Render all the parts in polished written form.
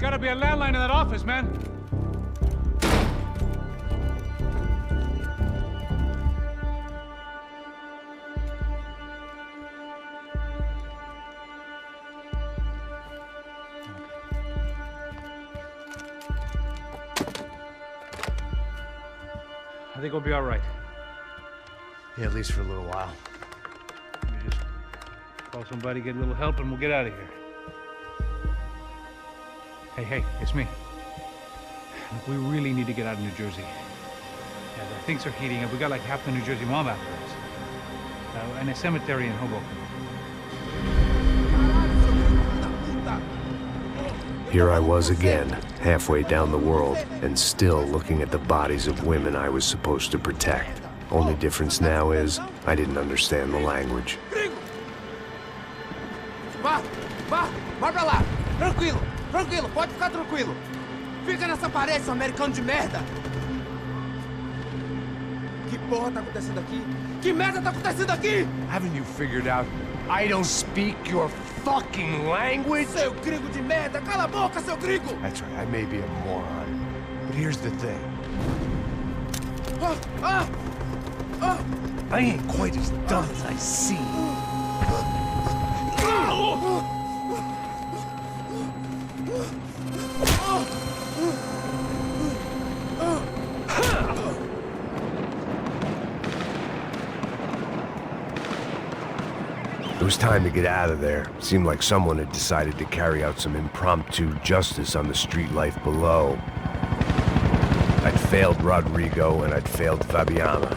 gotta be a landline in that office, man. I think we'll be all right. Yeah, at least for a little while. We just call somebody, get a little help, and we'll get out of here. Hey, it's me. Look, we really need to get out of New Jersey. Yeah, things are heating up. We got like half the New Jersey mob after us. And a cemetery in Hoboken. Here I was again, halfway down the world, and still looking at the bodies of women I was supposed to protect. Only difference now is, I didn't understand the language. Vai pra lá! Tranquilo, pode ficar tranquilo! Fica nessa parede, seu americano de merda! Que porra tá acontecendo aqui? Que merda tá acontecendo aqui? Haven't you figured out I don't speak your fucking language? Seu gringo de merda! Cala a boca, seu gringo! That's right, I may be a moron, but here's the thing. I ain't quite as dumb as I seem. It was time to get out of there. Seemed like someone had decided to carry out some impromptu justice on the street life below. I'd failed Rodrigo and I'd failed Fabiana.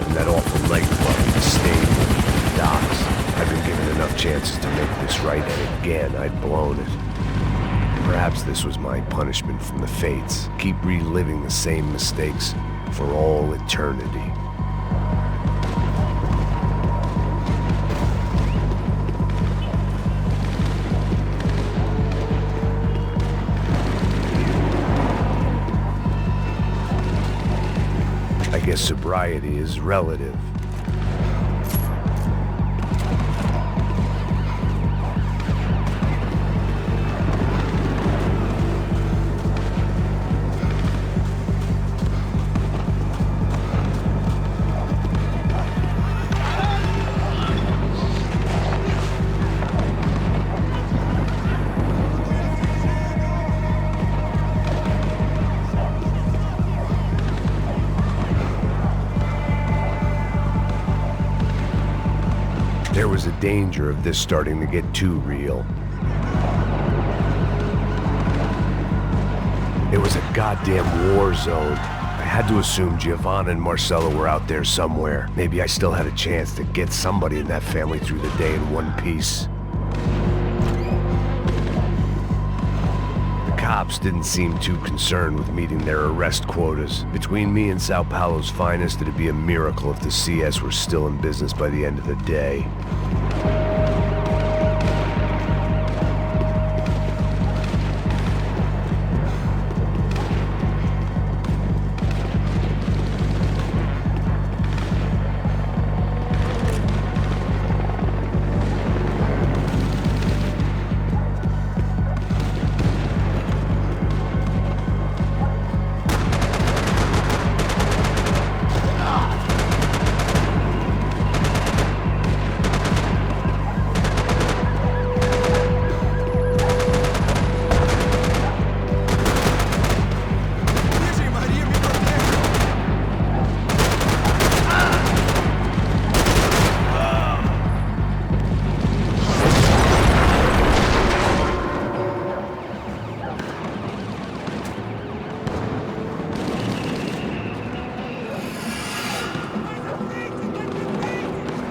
And that awful nightclub, the stable, the docks. I'd been given enough chances to make this right, and again, I'd blown it. Perhaps this was my punishment from the fates. Keep reliving the same mistakes for all eternity. I guess sobriety is relative. There was a danger of this starting to get too real. It was a goddamn war zone. I had to assume Giovanna and Marcella were out there somewhere. Maybe I still had a chance to get somebody in that family through the day in one piece. The cops didn't seem too concerned with meeting their arrest quotas. Between me and Sao Paulo's finest, it'd be a miracle if the CS were still in business by the end of the day.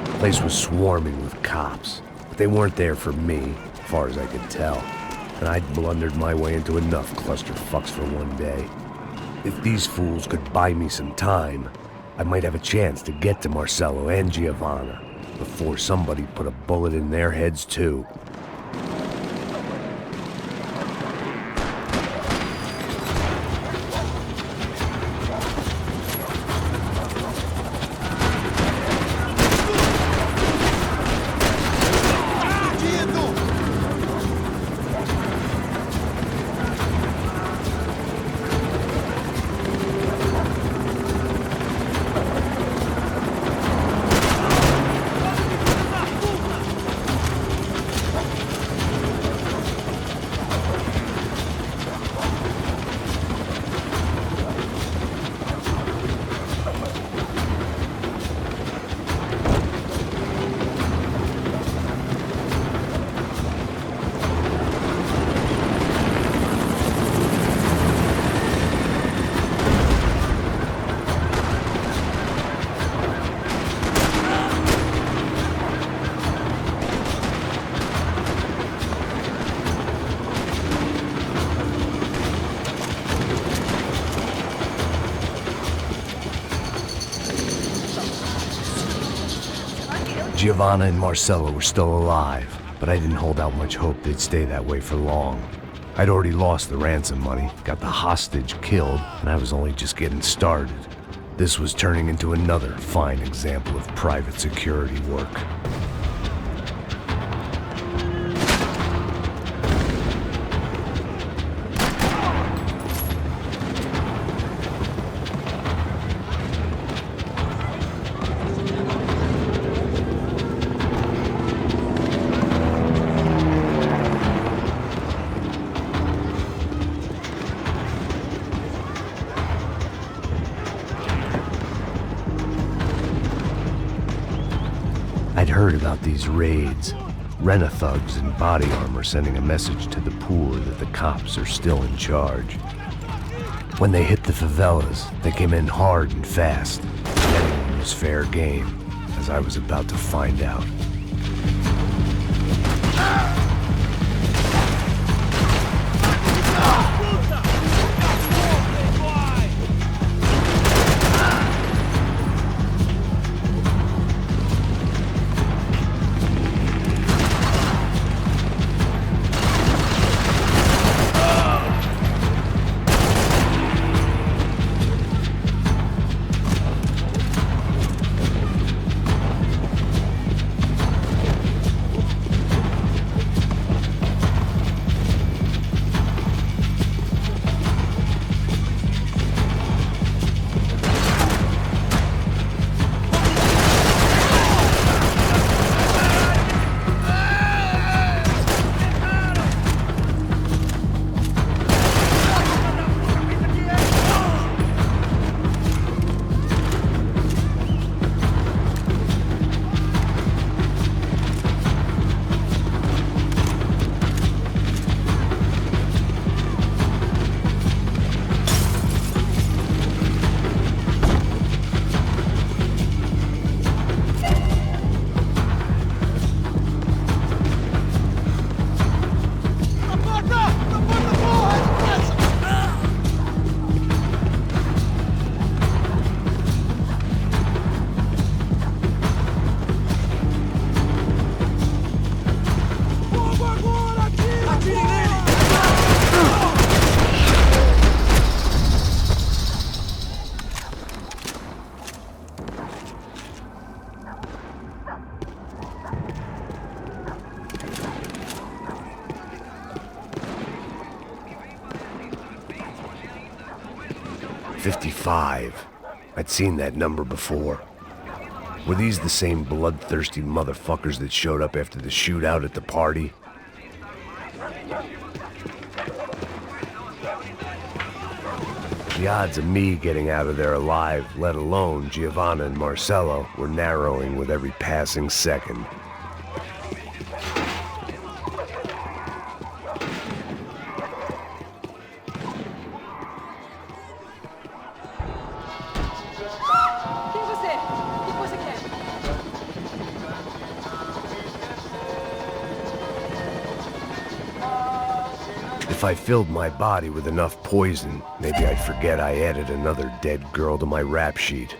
The place was swarming with cops, but they weren't there for me, as far as I could tell. And I'd blundered my way into enough clusterfucks for one day. If these fools could buy me some time, I might have a chance to get to Marcello and Giovanna before somebody put a bullet in their heads too. Giovanna and Marcelo were still alive, but I didn't hold out much hope they'd stay that way for long. I'd already lost the ransom money, got the hostage killed, and I was only just getting started. This was turning into another fine example of private security work. I'd heard about these raids. Rent-a-thugs in body armor sending a message to the poor that the cops are still in charge. When they hit the favelas, they came in hard and fast. Anyone was fair game, as I was about to find out. "55. I'd seen that number before. Were these the same bloodthirsty motherfuckers that showed up after the shootout at the party? The odds of me getting out of there alive, let alone Giovanna and Marcelo, were narrowing with every passing second. If I filled my body with enough poison, maybe I'd forget I added another dead girl to my rap sheet.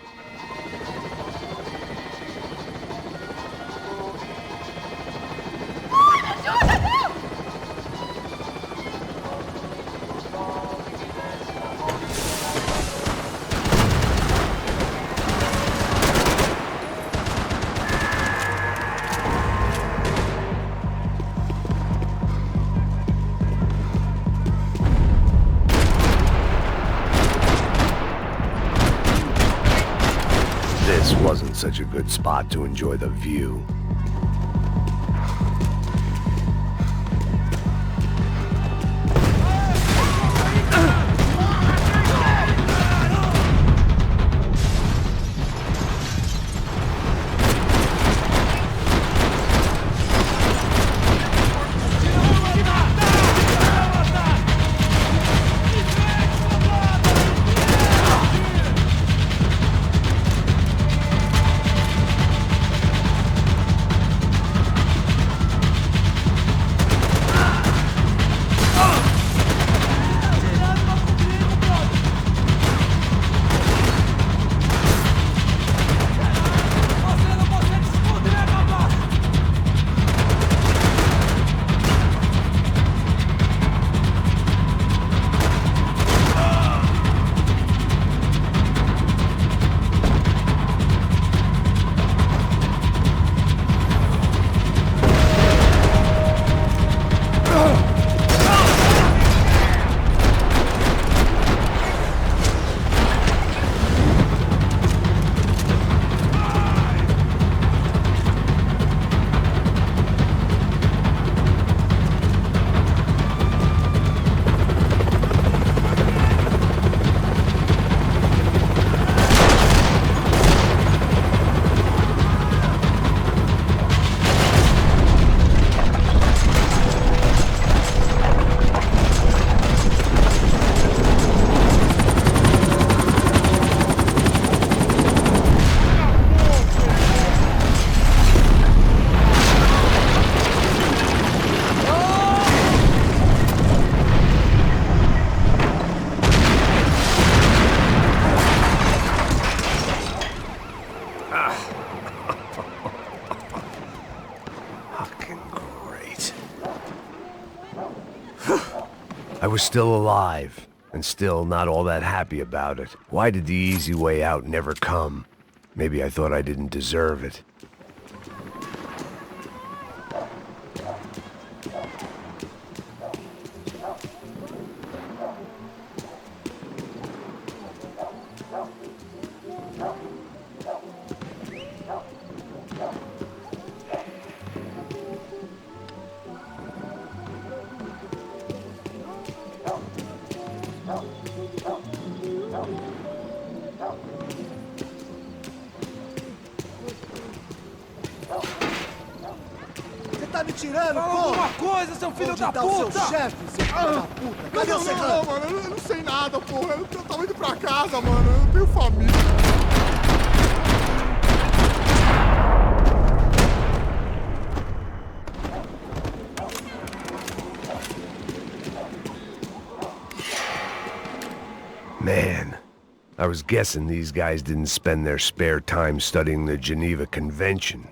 This wasn't such a good spot to enjoy the view. I was still alive, and still not all that happy about it. Why did the easy way out never come? Maybe I thought I didn't deserve it. Tá me tirando, Fala pô! alguma coisa, seu filho da Onde tá o seu puta! chefe, seu filho da puta? Cadê o Serrano? Não, mano, eu não sei nada, porra. Eu tava indo pra casa, mano. Eu não tenho família. Man, I was guessing these guys didn't spend their spare time studying the Geneva Convention.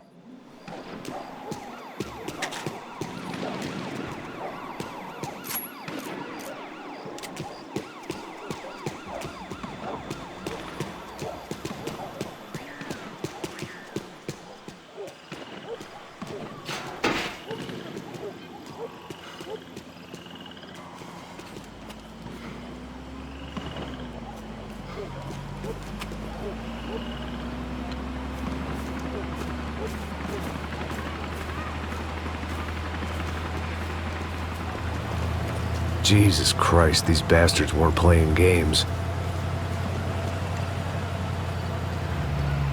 Jesus Christ, these bastards weren't playing games.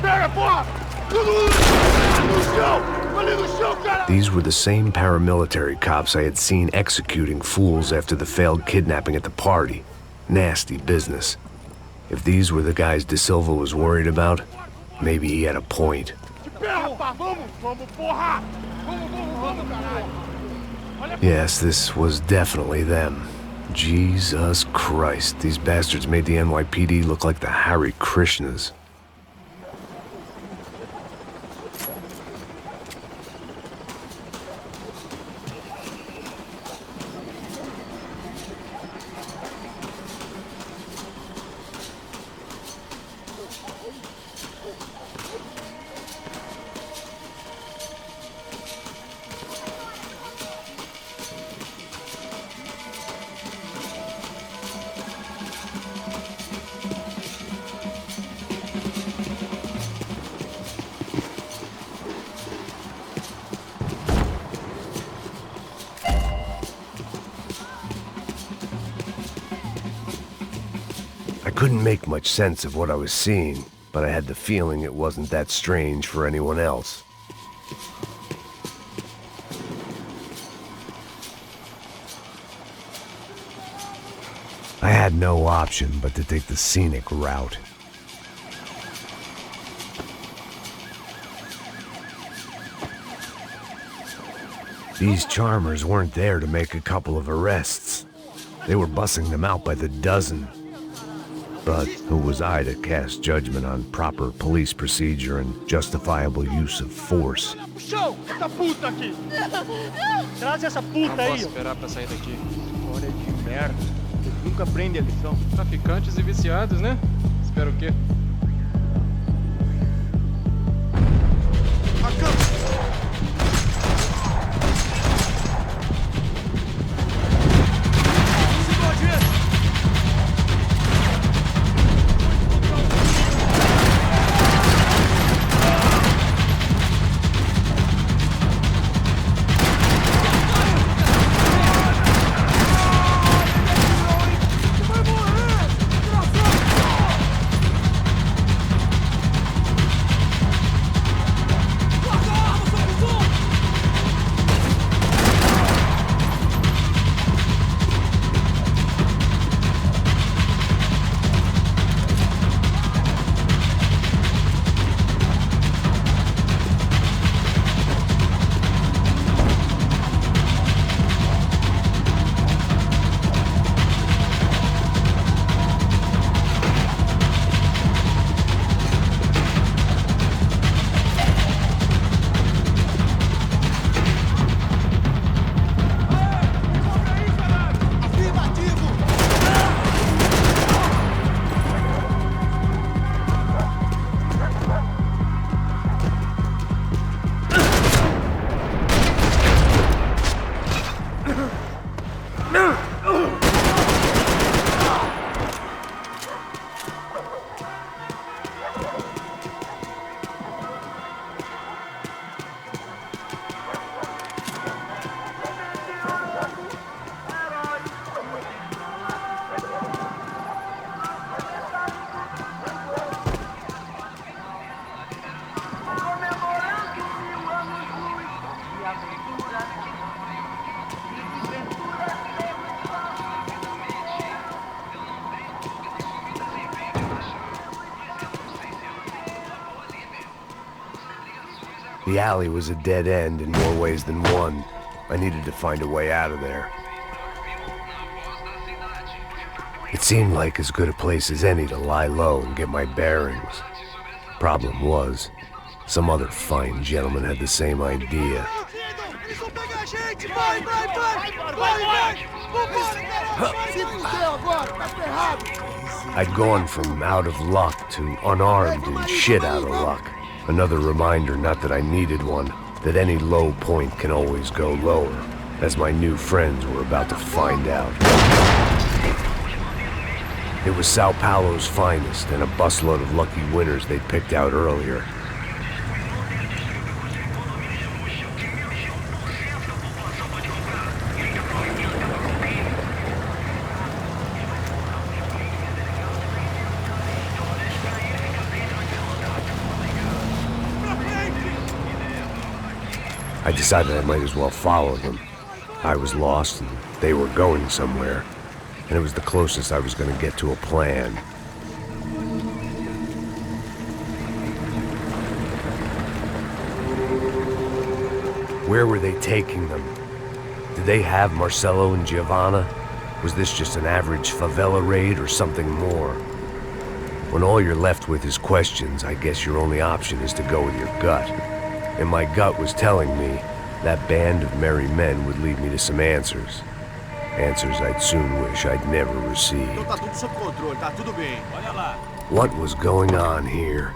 Pega, porra! No chão! Ali no chão, cara! These were the same paramilitary cops I had seen executing fools after the failed kidnapping at the party. Nasty business. If these were the guys De Silva was worried about, maybe he had a point. Pera, rapaz! Vamos, porra! Vamos, caralho! Yes, this was definitely them. Jesus Christ, these bastards made the NYPD look like the Hare Krishnas. I couldn't make much sense of what I was seeing, but I had the feeling it wasn't that strange for anyone else. I had no option but to take the scenic route. These charmers weren't there to make a couple of arrests. They were bussing them out by the dozen. But who was I to cast judgment on proper police procedure and justifiable use of force? Chão! Essa puta aqui! Traz essa puta aí. Posso esperar pra sair daqui. Olha de merda. Eles nunca aprendem a lição. Traficantes e viciados, né? Espera o quê? A câmera! The alley was a dead end in more ways than one. I needed to find a way out of there. It seemed like as good a place as any to lie low and get my bearings. Problem was, some other fine gentleman had the same idea. I'd gone from out of luck to unarmed and shit out of luck. Another reminder, not that I needed one, that any low point can always go lower, as my new friends were about to find out. It was Sao Paulo's finest, and a busload of lucky winners they'd picked out earlier. I decided I might as well follow them. I was lost, and they were going somewhere, and it was the closest I was going to get to a plan. Where were they taking them? Did they have Marcelo and Giovanna? Was this just an average favela raid or something more? When all you're left with is questions, I guess your only option is to go with your gut. And my gut was telling me that band of merry men would lead me to some answers. Answers I'd soon wish I'd never received. What was going on here?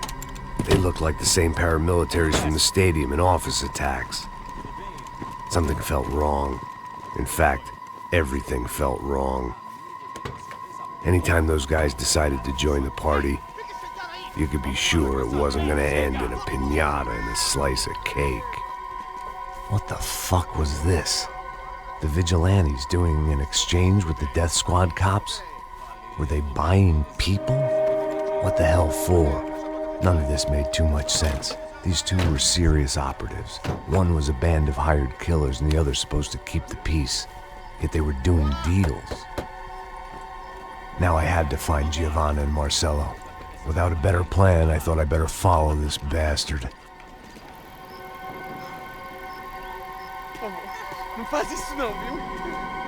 They looked like the same paramilitaries from the stadium in office attacks. Something felt wrong. In fact, everything felt wrong. Anytime those guys decided to join the party, you could be sure it wasn't gonna end in a piñata and a slice of cake. What the fuck was this? The vigilantes doing an exchange with the death squad cops? Were they buying people? What the hell for? None of this made too much sense. These two were serious operatives. One was a band of hired killers and the other supposed to keep the peace. Yet they were doing deals. Now I had to find Giovanna and Marcelo. Without a better plan, I thought I'd better follow this bastard. Não faz isso não, viu?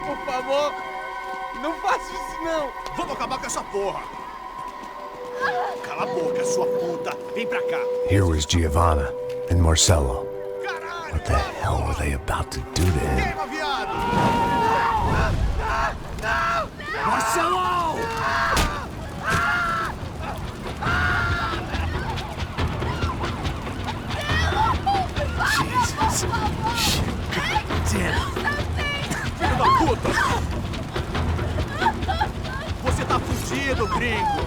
Por favor, não faça isso não. Vamos acabar com essa porra. Cala a boca, sua puta. Vem pra cá. Here was Giovanna and Marcelo. What the hell were they about to do to him? Marcelo! Jesus. Shit. Damn it. Filho da puta! Você tá fudido, gringo!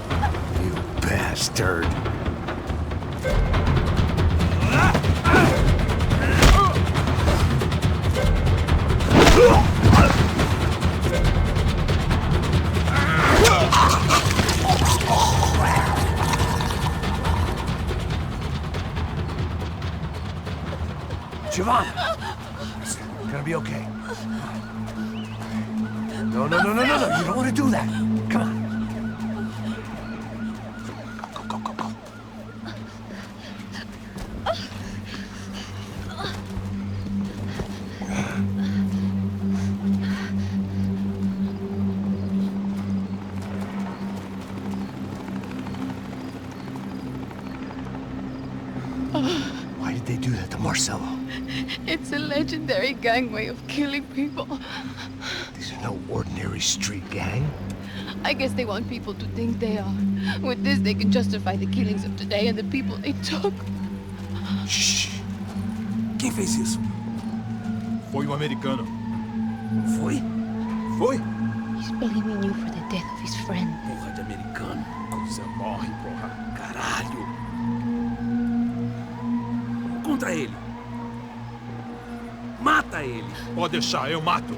You bastard. Giovanna! It's gonna be okay. No. You don't want to do that. Come on. Go. Why did they do that to Marcelo? It's a legendary gang way of killing people. These are no ordinary street gang. I guess they want people to think they are. With this, they can justify the killings of today and the people they took. Shh. Quem fez isso? Foi americano. Foi? Foi? He's blaming you for the death of his friend. Porra de americano. Você morre, porra. Caralho. Contra ele. Mata ele. Pode deixar, eu mato.